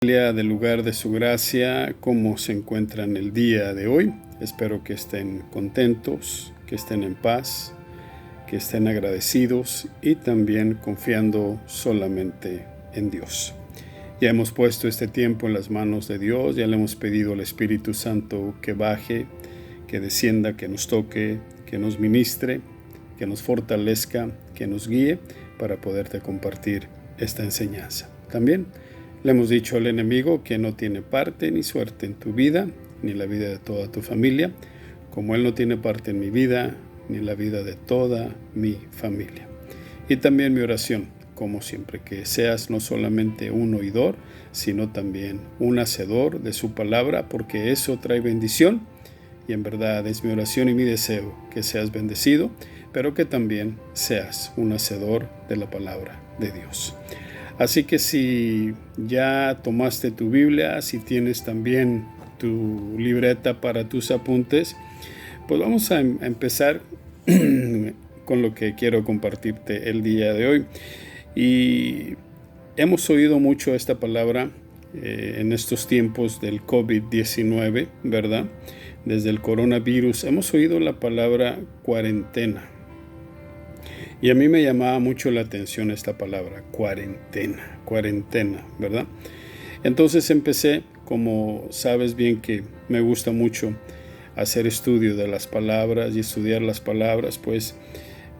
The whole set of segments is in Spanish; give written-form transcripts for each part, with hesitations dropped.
Del lugar de su gracia, cómo se encuentran el día de hoy. Espero que estén contentos, que estén en paz, que estén agradecidos y también confiando solamente en Dios. Ya hemos puesto este tiempo en las manos de Dios, ya le hemos pedido al Espíritu Santo que baje, que descienda, que nos toque, que nos ministre, que nos fortalezca, que nos guíe para poderte compartir esta enseñanza. También le hemos dicho al enemigo que no tiene parte ni suerte en tu vida, ni la vida de toda tu familia, como él no tiene parte en mi vida, ni la vida de toda mi familia. Y también mi oración, como siempre, que seas no solamente un oidor, sino también un hacedor de su palabra, porque eso trae bendición. Y en verdad es mi oración y mi deseo que seas bendecido, pero que también seas un hacedor de la palabra de Dios. Así que si ya tomaste tu Biblia, si tienes también tu libreta para tus apuntes, pues vamos a empezar con lo que quiero compartirte el día de hoy. Y hemos oído mucho esta palabra en estos tiempos del COVID-19, ¿verdad? Desde el coronavirus hemos oído la palabra cuarentena. Y a mí me llamaba mucho la atención esta palabra, cuarentena, ¿verdad? Entonces empecé, como sabes bien que me gusta mucho hacer estudio de las palabras y estudiar las palabras, pues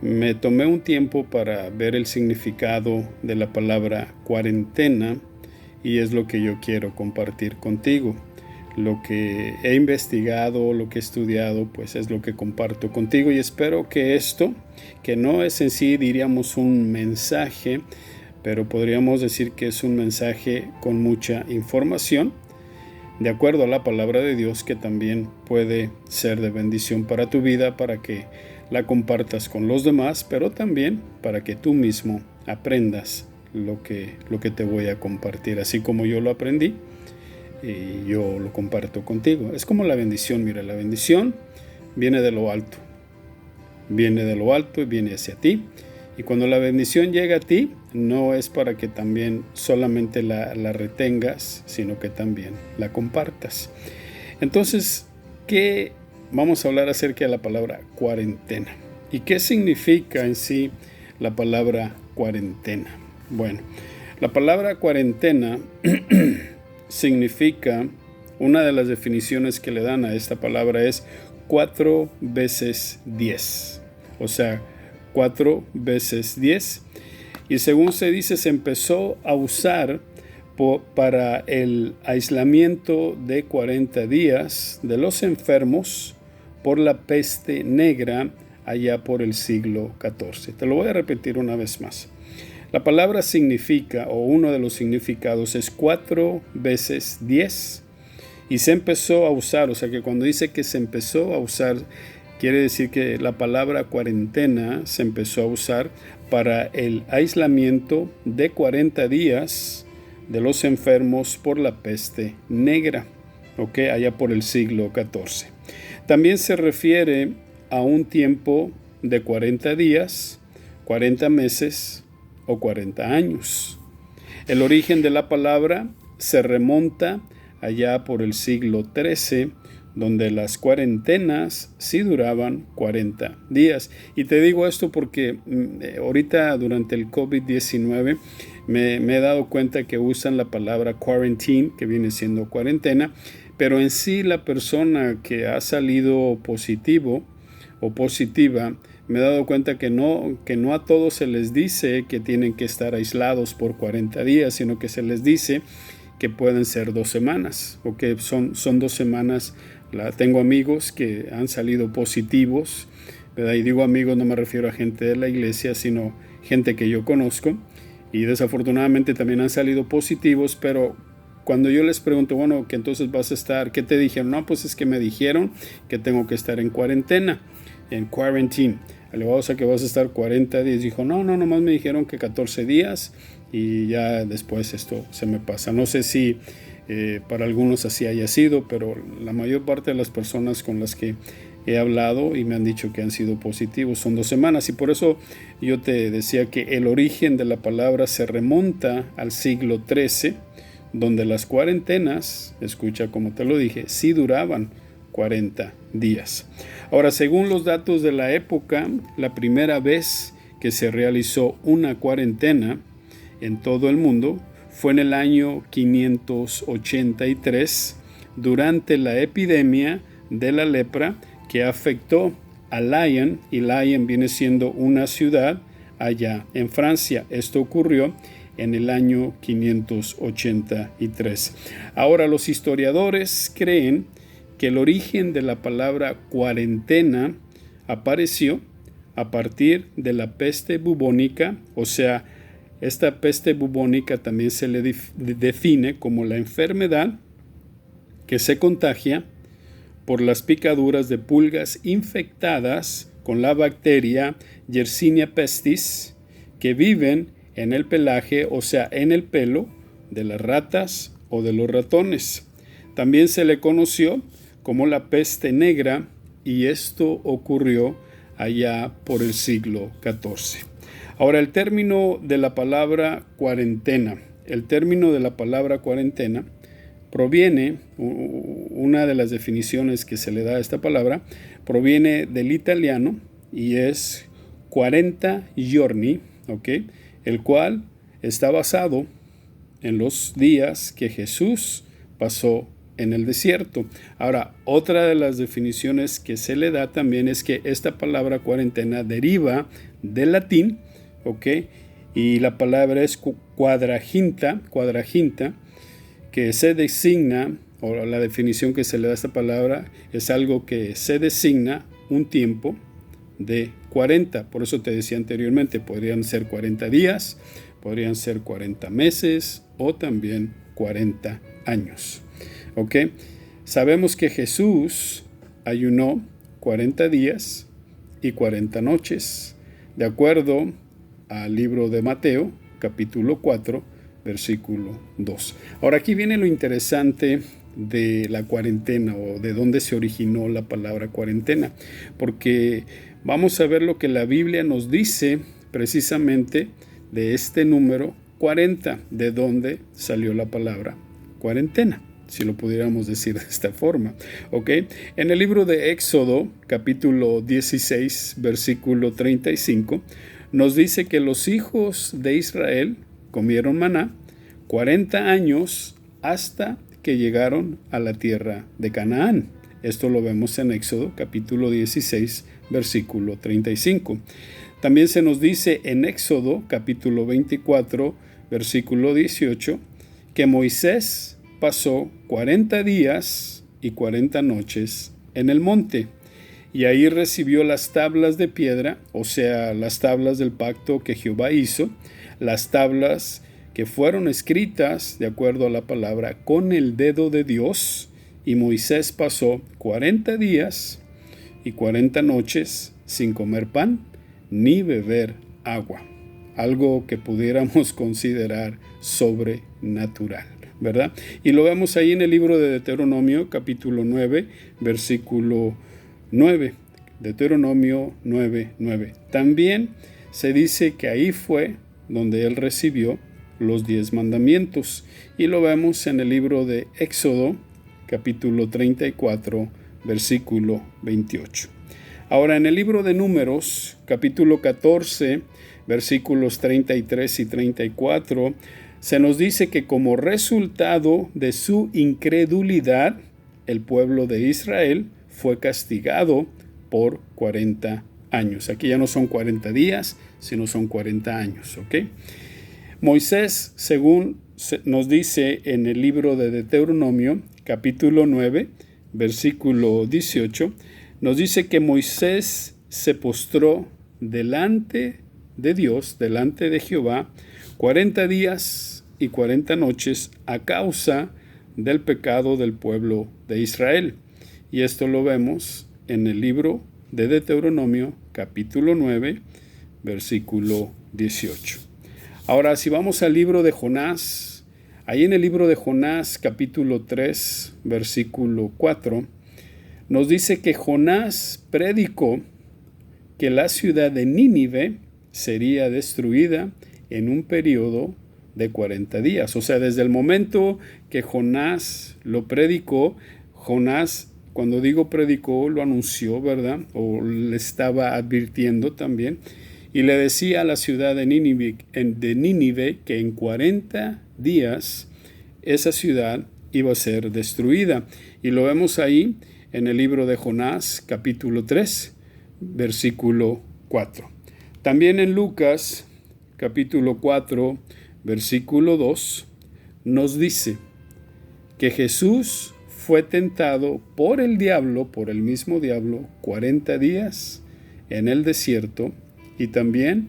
me tomé un tiempo para ver el significado de la palabra cuarentena y es lo que yo quiero compartir contigo. Lo que he investigado, lo que he estudiado, pues es lo que comparto contigo y espero que esto, que no es en sí, diríamos, un mensaje, pero podríamos decir que es un mensaje con mucha información, de acuerdo a la palabra de Dios, que también puede ser de bendición para tu vida, para que la compartas con los demás, pero también para que tú mismo aprendas lo que te voy a compartir, así como yo lo aprendí. Y yo lo comparto contigo. Es como la bendición, mira, la bendición viene de lo alto. Viene de lo alto y viene hacia ti. Y cuando la bendición llega a ti, no es para que también solamente la retengas, sino que también la compartas. Entonces, ¿qué vamos a hablar acerca de la palabra cuarentena? ¿Y qué significa en sí la palabra cuarentena? Bueno, la palabra cuarentena significa, una de las definiciones que le dan a esta palabra es 4 veces 10. O sea, 4 veces 10. Y según se dice, se empezó a usar para el aislamiento de 40 días de los enfermos por la peste negra allá por el siglo XIV. Te lo voy a repetir una vez más. La palabra significa, o uno de los significados es 4 veces 10 y se empezó a usar, o sea que cuando dice que se empezó a usar, quiere decir que la palabra cuarentena se empezó a usar para el aislamiento de 40 días de los enfermos por la peste negra, allá por el siglo XIV. También se refiere a un tiempo de 40 días, 40 meses, o 40 años. El origen de la palabra se remonta allá por el siglo XIII, donde las cuarentenas sí duraban 40 días. Y te digo esto porque ahorita durante el COVID-19 me he dado cuenta que usan la palabra quarantine, que viene siendo cuarentena, pero en sí la persona que ha salido positivo o positiva, me he dado cuenta que no a todos se les dice que tienen que estar aislados por 40 días, sino que se les dice que pueden ser 2 semanas, o que son 2 semanas. Tengo amigos que han salido positivos, ¿verdad? Y digo amigos, no me refiero a gente de la iglesia, sino gente que yo conozco, y desafortunadamente también han salido positivos, pero cuando yo les pregunto, bueno, que entonces vas a estar, ¿qué te dijeron? No, pues es que me dijeron que tengo que estar en cuarentena, en quarantine. Le vamos a que vas a estar 40 días. Dijo, no, nomás me dijeron que 14 días y ya después esto se me pasa. No sé si para algunos así haya sido, pero la mayor parte de las personas con las que he hablado y me han dicho que han sido positivos son 2 semanas. Y por eso yo te decía que el origen de la palabra se remonta al siglo XIII, donde las cuarentenas, escucha como te lo dije, sí duraban 40 días. Ahora, según los datos de la época, la primera vez que se realizó una cuarentena en todo el mundo fue en el año 583 durante la epidemia de la lepra que afectó a Lyon, y Lyon viene siendo una ciudad allá en Francia. Esto ocurrió en el año 583. Ahora, los historiadores creen que el origen de la palabra cuarentena apareció a partir de la peste bubónica, o sea, esta peste bubónica también se le define como la enfermedad que se contagia por las picaduras de pulgas infectadas con la bacteria Yersinia pestis, que viven en el pelaje, o sea, en el pelo de las ratas o de los ratones. También se le conoció como la peste negra, y esto ocurrió allá por el siglo XIV. Ahora, el término de la palabra cuarentena. El término de la palabra cuarentena proviene, una de las definiciones que se le da a esta palabra, proviene del italiano y es 40 giorni, ¿okay? El cual está basado en los días que Jesús pasó en el desierto. Ahora, otra de las definiciones que se le da también es que esta palabra cuarentena deriva del latín, ¿ok? Y la palabra es cuadraginta, que se designa, o la definición que se le da a esta palabra es algo que se designa un tiempo de 40. Por eso te decía anteriormente, podrían ser 40 días, podrían ser 40 meses o también 40 años. ¿Ok? Sabemos que Jesús ayunó 40 días y 40 noches, de acuerdo al libro de Mateo, capítulo 4, versículo 2. Ahora, aquí viene lo interesante de la cuarentena, o de dónde se originó la palabra cuarentena, porque vamos a ver lo que la Biblia nos dice precisamente de este número 40, de dónde salió la palabra cuarentena, si lo pudiéramos decir de esta forma. ¿Ok? En el libro de Éxodo, capítulo 16, versículo 35, nos dice que los hijos de Israel comieron maná 40 años hasta que llegaron a la tierra de Canaán. Esto lo vemos en Éxodo, capítulo 16, versículo 35. También se nos dice en Éxodo, capítulo 24, versículo 18, que Moisés pasó 40 días y 40 noches en el monte, y ahí recibió las tablas de piedra, o sea, las tablas del pacto que Jehová hizo, las tablas que fueron escritas de acuerdo a la palabra con el dedo de Dios, y Moisés pasó 40 días y 40 noches sin comer pan ni beber agua, algo que pudiéramos considerar sobrenatural, ¿verdad? Y lo vemos ahí en el libro de Deuteronomio, capítulo 9, versículo 9. Deuteronomio 9:9. También se dice que ahí fue donde él recibió los 10 mandamientos, y lo vemos en el libro de Éxodo, capítulo 34, versículo 28. Ahora, en el libro de Números, capítulo 14, versículos 33 y 34, se nos dice que como resultado de su incredulidad, el pueblo de Israel fue castigado por 40 años. Aquí ya no son 40 días, sino son 40 años, ¿ok? Moisés, según nos dice en el libro de Deuteronomio, capítulo 9, versículo 18, nos dice que Moisés se postró delante de Dios, delante de Jehová, 40 días y 40 noches a causa del pecado del pueblo de Israel. Y esto lo vemos en el libro de Deuteronomio, capítulo 9, versículo 18. Ahora, si vamos al libro de Jonás, ahí en el libro de Jonás, capítulo 3, versículo 4, nos dice que Jonás predicó que la ciudad de Nínive sería destruida en un periodo de 40 días. O sea, desde el momento que Jonás lo predicó, Jonás, cuando digo predicó, lo anunció, ¿verdad? O le estaba advirtiendo también. Y le decía a la ciudad de Nínive que en 40 días esa ciudad iba a ser destruida. Y lo vemos ahí en el libro de Jonás, capítulo 3, versículo 4. También en Lucas, capítulo 4, versículo 2, nos dice que Jesús fue tentado por el diablo, por el mismo diablo, 40 días en el desierto. Y también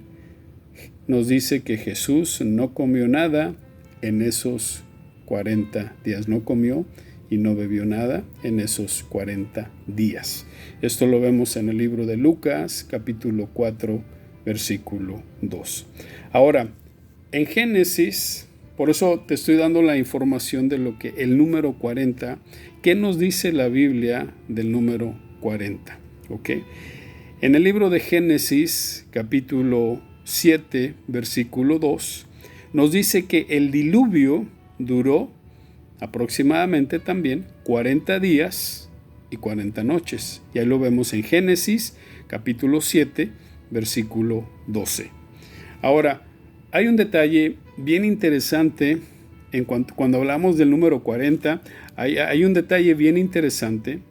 nos dice que Jesús no comió nada en esos 40 días. No comió y no bebió nada en esos 40 días. Esto lo vemos en el libro de Lucas, capítulo 4, versículo 2. Ahora, en Génesis, por eso te estoy dando la información de lo que el número 40, ¿qué nos dice la Biblia del número 40? ¿Ok? En el libro de Génesis, capítulo 7, versículo 2, nos dice que el diluvio duró aproximadamente también 40 días y 40 noches. Y ahí lo vemos en Génesis, capítulo 7, versículo 12. Ahora, hay un detalle bien interesante cuando hablamos del número 40, hay un detalle bien interesante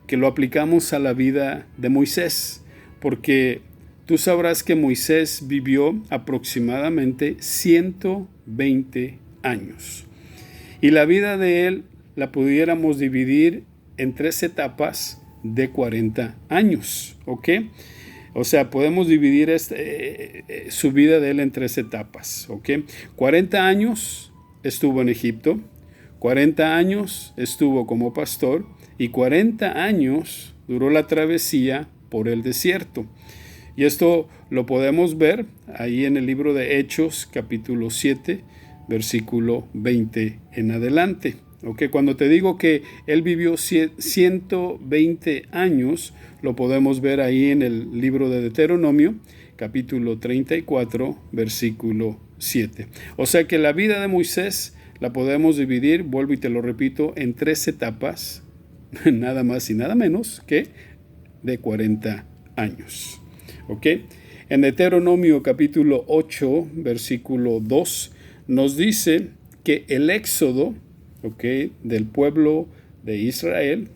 que lo aplicamos a la vida de Moisés. Porque tú sabrás que Moisés vivió aproximadamente 120 años. Y la vida de él la pudiéramos dividir en 3 etapas de 40 años. ¿Ok? O sea, podemos dividir su vida de él en 3 etapas. ¿Ok? 40 años estuvo en Egipto. 40 años estuvo como pastor. Y 40 años duró la travesía por el desierto. Y esto lo podemos ver ahí en el libro de Hechos, capítulo 7, versículo 20 en adelante. ¿Okay? Cuando te digo que él vivió 120 años, lo podemos ver ahí en el libro de Deuteronomio, capítulo 34, versículo 7. O sea que la vida de Moisés la podemos dividir, vuelvo y te lo repito, en 3 etapas, nada más y nada menos que de 40 años. ¿Ok? En Deuteronomio capítulo 8, versículo 2, nos dice que el éxodo, ¿ok?, del pueblo de Israel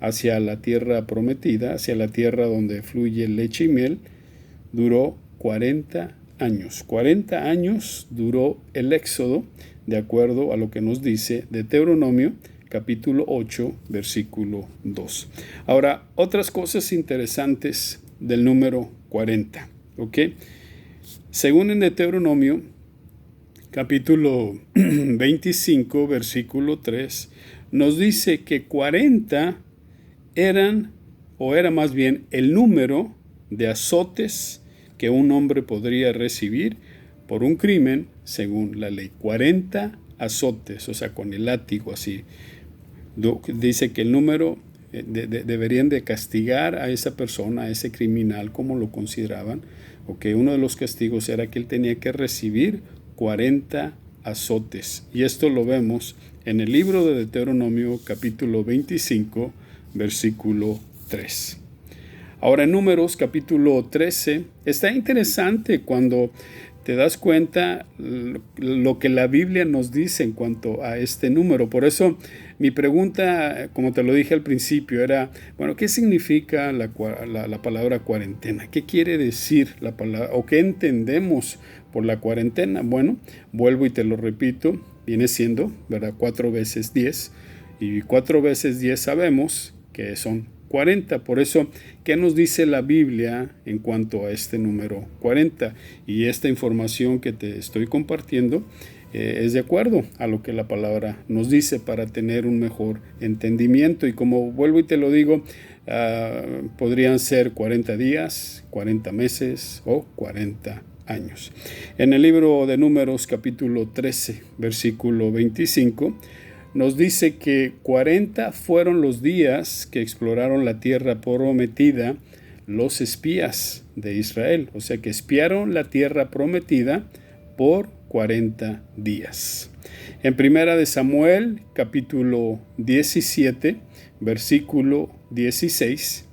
hacia la tierra prometida, hacia la tierra donde fluye leche y miel, duró 40 años. 40 años duró el éxodo, de acuerdo a lo que nos dice Deuteronomio capítulo 8, versículo 2. Ahora, otras cosas interesantes del número 40, ¿ok? Según en Deuteronomio, capítulo 25, versículo 3, nos dice que 40 eran, o era más bien el número de azotes que un hombre podría recibir por un crimen según la ley. 40 azotes, o sea, con el látigo así. Dice que el número deberían de castigar a esa persona, a ese criminal, como lo consideraban. Okay, uno de los castigos era que él tenía que recibir 40 azotes. Y esto lo vemos en el libro de Deuteronomio, capítulo 25, versículo 3. Ahora en Números, capítulo 13, está interesante cuando te das cuenta lo que la Biblia nos dice en cuanto a este número. Por eso mi pregunta, como te lo dije al principio, era, bueno, ¿qué significa la palabra cuarentena? ¿Qué quiere decir la palabra o qué entendemos por la cuarentena? Bueno, vuelvo y te lo repito, viene siendo, ¿verdad?, 4 veces 10. Y 4 veces 10 sabemos que son 40. Por eso, ¿qué nos dice la Biblia en cuanto a este número 40? Y esta información que te estoy compartiendo es de acuerdo a lo que la palabra nos dice para tener un mejor entendimiento. Y como vuelvo y te lo digo, podrían ser 40 días, 40 meses o 40 años. En el libro de Números, capítulo 13, versículo 25, nos dice que 40 fueron los días que exploraron la tierra prometida los espías de Israel. O sea que espiaron la tierra prometida por 40 días. En Primera de Samuel, capítulo 17, versículo 16,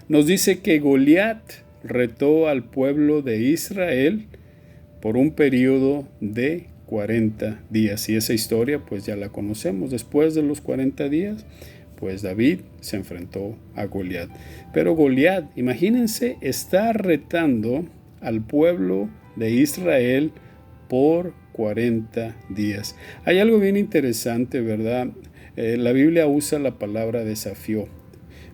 nos dice que Goliat retó al pueblo de Israel por un periodo de 40 días. Y esa historia pues ya la conocemos. Después de los 40 días, pues David se enfrentó a Goliat. Pero Goliat, imagínense, está retando al pueblo de Israel por 40 días. Hay algo bien interesante, ¿verdad? La Biblia usa la palabra desafío,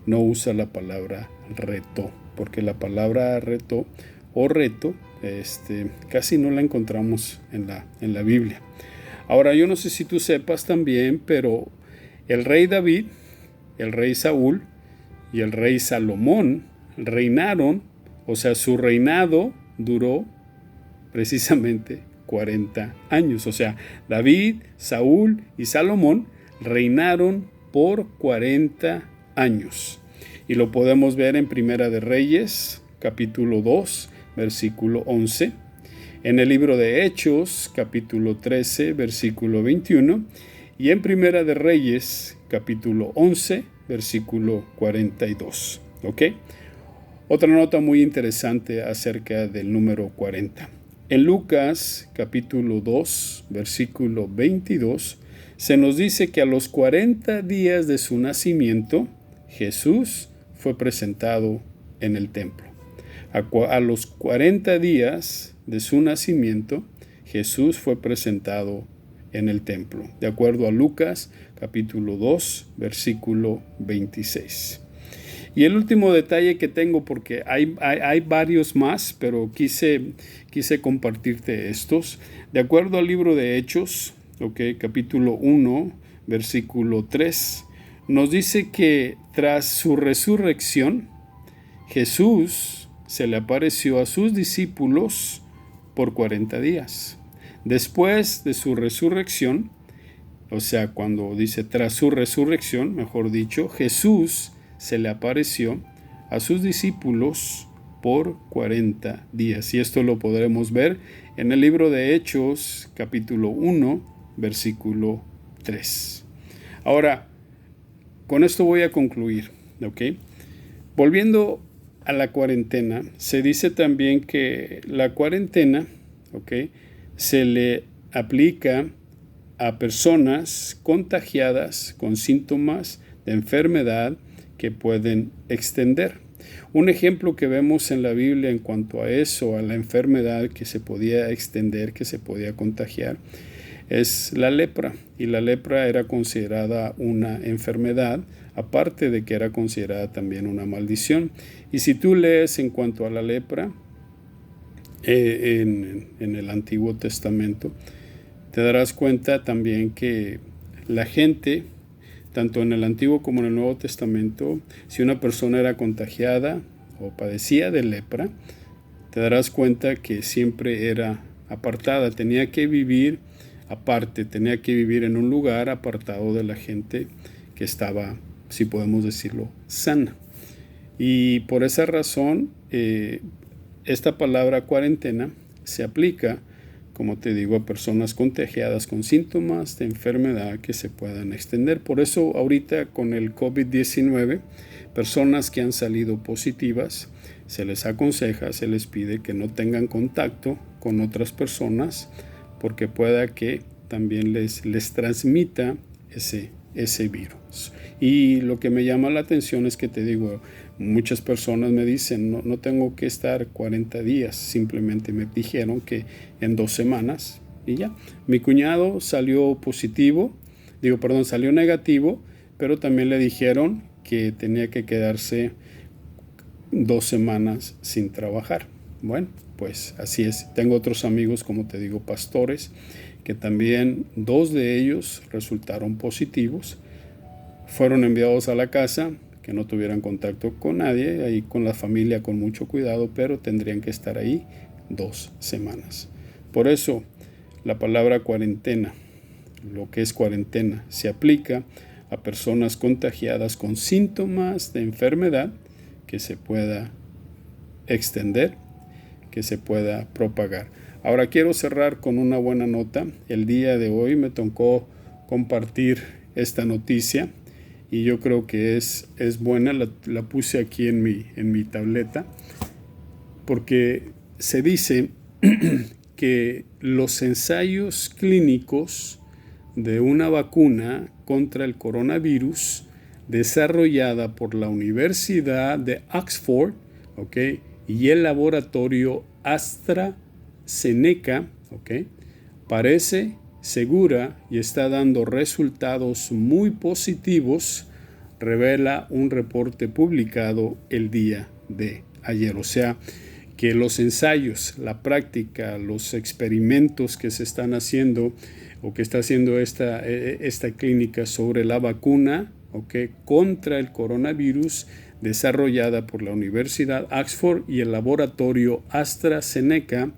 no usa la palabra reto, porque la palabra reto o reto casi no la encontramos en la Biblia. Ahora, yo no sé si tú sepas también, pero el rey David, el rey Saúl y el rey Salomón reinaron, o sea, su reinado duró precisamente 40 años. O sea, David, Saúl y Salomón reinaron por 40 años. Y lo podemos ver en Primera de Reyes, capítulo 2, versículo 11. En el libro de Hechos, capítulo 13, versículo 21. Y en Primera de Reyes, capítulo 11, versículo 42. ¿Ok? Otra nota muy interesante acerca del número 40. En Lucas, capítulo 2, versículo 22, se nos dice que a los 40 días de su nacimiento, Jesús fue presentado en el templo. A los 40 días de su nacimiento, Jesús fue presentado en el templo, de acuerdo a Lucas capítulo 2, versículo 26. Y el último detalle que tengo, porque hay varios más, pero quise compartirte estos. De acuerdo al libro de Hechos, capítulo 1, versículo 3, nos dice que tras su resurrección, Jesús se le apareció a sus discípulos por 40 días. Después de su resurrección, o sea, cuando dice tras su resurrección, mejor dicho, Jesús se le apareció a sus discípulos por 40 días. Y esto lo podremos ver en el libro de Hechos, capítulo 1, versículo 3. Ahora, con esto voy a concluir, ¿ok? Volviendo a la cuarentena, se dice también que la cuarentena, ¿ok?, se le aplica a personas contagiadas con síntomas de enfermedad que pueden extender. Un ejemplo que vemos en la Biblia en cuanto a eso, a la enfermedad que se podía extender, que se podía contagiar, es la lepra. Y la lepra era considerada una enfermedad, aparte de que era considerada también una maldición. Y si tú lees en cuanto a la lepra en el Antiguo Testamento, te darás cuenta también que la gente, tanto en el Antiguo como en el Nuevo Testamento, si una persona era contagiada o padecía de lepra, te darás cuenta que siempre era apartada, tenía que vivir aparte, tenía que vivir en un lugar apartado de la gente que estaba, si podemos decirlo, sana. Y por esa razón, esta palabra cuarentena se aplica, como te digo, a personas contagiadas con síntomas de enfermedad que se puedan extender. Por eso ahorita con el COVID-19, personas que han salido positivas, se les aconseja, se les pide que no tengan contacto con otras personas, porque pueda que también les transmita ese virus. Y lo que me llama la atención es que te digo, muchas personas me dicen, no tengo que estar 40 días, simplemente me dijeron que en 2 semanas y ya. Mi cuñado salió salió negativo, pero también le dijeron que tenía que quedarse 2 semanas sin trabajar. Bueno, pues así es. Tengo otros amigos, como te digo, pastores, que también 2 de ellos resultaron positivos. Fueron enviados a la casa, que no tuvieran contacto con nadie, ahí con la familia con mucho cuidado, pero tendrían que estar ahí 2 semanas. Por eso la palabra cuarentena, lo que es cuarentena, se aplica a personas contagiadas con síntomas de enfermedad que se pueda extender, que se pueda propagar. Ahora quiero cerrar con una buena nota. El día de hoy me tocó compartir esta noticia y yo creo que es buena. La puse aquí en mi tableta porque se dice que los ensayos clínicos de una vacuna contra el coronavirus desarrollada por la Universidad de Oxford, ¿okay?, y el laboratorio AstraZeneca, ¿okay?, parece segura y está dando resultados muy positivos, revela un reporte publicado el día de ayer. O sea, que los ensayos, la práctica, los experimentos que se están haciendo o que está haciendo esta clínica sobre la vacuna, ¿okay?, contra el coronavirus desarrollada por la Universidad Oxford y el laboratorio AstraZeneca,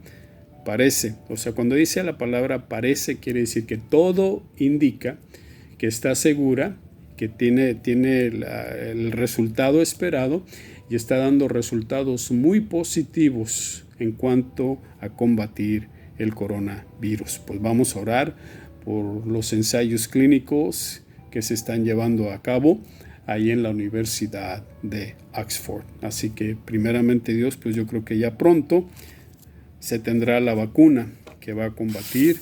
parece, o sea, cuando dice la palabra parece, quiere decir que todo indica que está segura, que tiene el resultado esperado y está dando resultados muy positivos en cuanto a combatir el coronavirus. Pues vamos a orar por los ensayos clínicos que se están llevando a cabo ahí en la Universidad de Oxford. Así que primeramente Dios, pues yo creo que ya pronto se tendrá la vacuna que va a combatir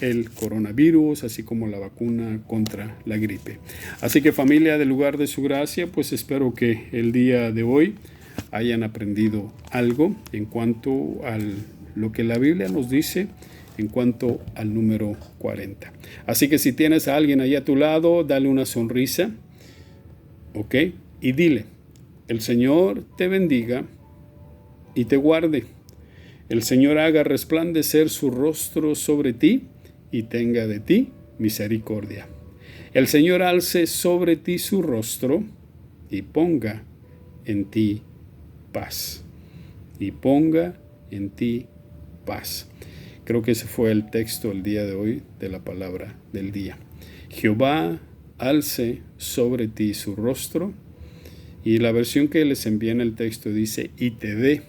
el coronavirus, así como la vacuna contra la gripe. Así que familia del lugar de su gracia, pues espero que el día de hoy hayan aprendido algo en cuanto a lo que la Biblia nos dice en cuanto al número 40. Así que si tienes a alguien ahí a tu lado, dale una sonrisa, ¿ok? Y dile, el Señor te bendiga y te guarde. El Señor haga resplandecer su rostro sobre ti y tenga de ti misericordia. El Señor alce sobre ti su rostro y ponga en ti paz. Y ponga en ti paz. Creo que ese fue el texto el día de hoy de la palabra del día. Jehová alce sobre ti su rostro, y la versión que les envié en el texto dice y te dé.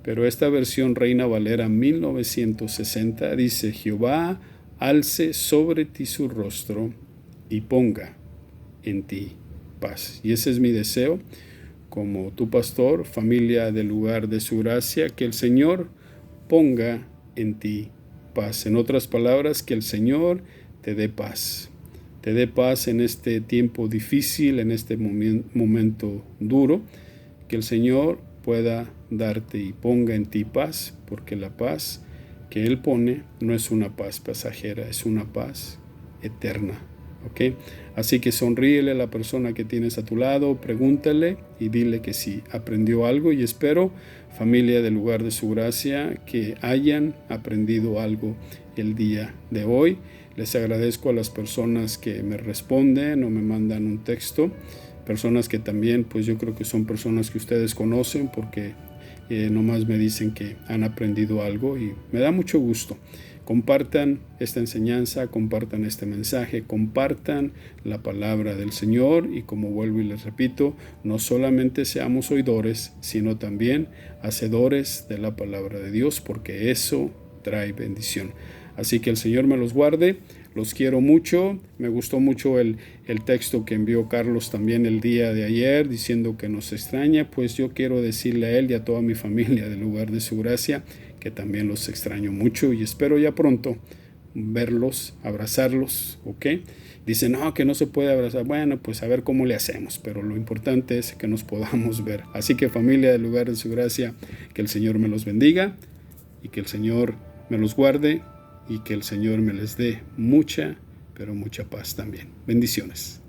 Pero esta versión Reina Valera 1960 dice Jehová alce sobre ti su rostro y ponga en ti paz. Y ese es mi deseo como tu pastor, familia del lugar de su gracia, que el Señor ponga en ti paz. En otras palabras, que el Señor te dé paz. Te dé paz en este tiempo difícil, en este momento duro. Que el Señor pueda darte y ponga en ti paz, porque la paz que Él pone no es una paz pasajera, es una paz eterna. ¿Okay? Así que sonríele a la persona que tienes a tu lado, pregúntale y dile que sí, aprendió algo, y espero, familia del lugar de su gracia, que hayan aprendido algo el día de hoy. Les agradezco a las personas que me responden o me mandan un texto, personas que también, pues yo creo que son personas que ustedes conocen porque nomás me dicen que han aprendido algo y me da mucho gusto. Compartan esta enseñanza, compartan este mensaje, compartan la palabra del Señor y, como vuelvo y les repito, no solamente seamos oidores, sino también hacedores de la palabra de Dios, porque eso trae bendición. Así que el Señor me los guarde, los quiero mucho. Me gustó mucho el texto que envió Carlos también el día de ayer, diciendo que nos extraña. Pues yo quiero decirle a él y a toda mi familia del lugar de su gracia que también los extraño mucho y espero ya pronto verlos, abrazarlos, ¿ok? Dicen, no, que no se puede abrazar. Bueno, pues a ver cómo le hacemos, pero lo importante es que nos podamos ver. Así que familia del lugar de su gracia, que el Señor me los bendiga y que el Señor me los guarde y que el Señor me les dé mucha, pero mucha paz también. Bendiciones.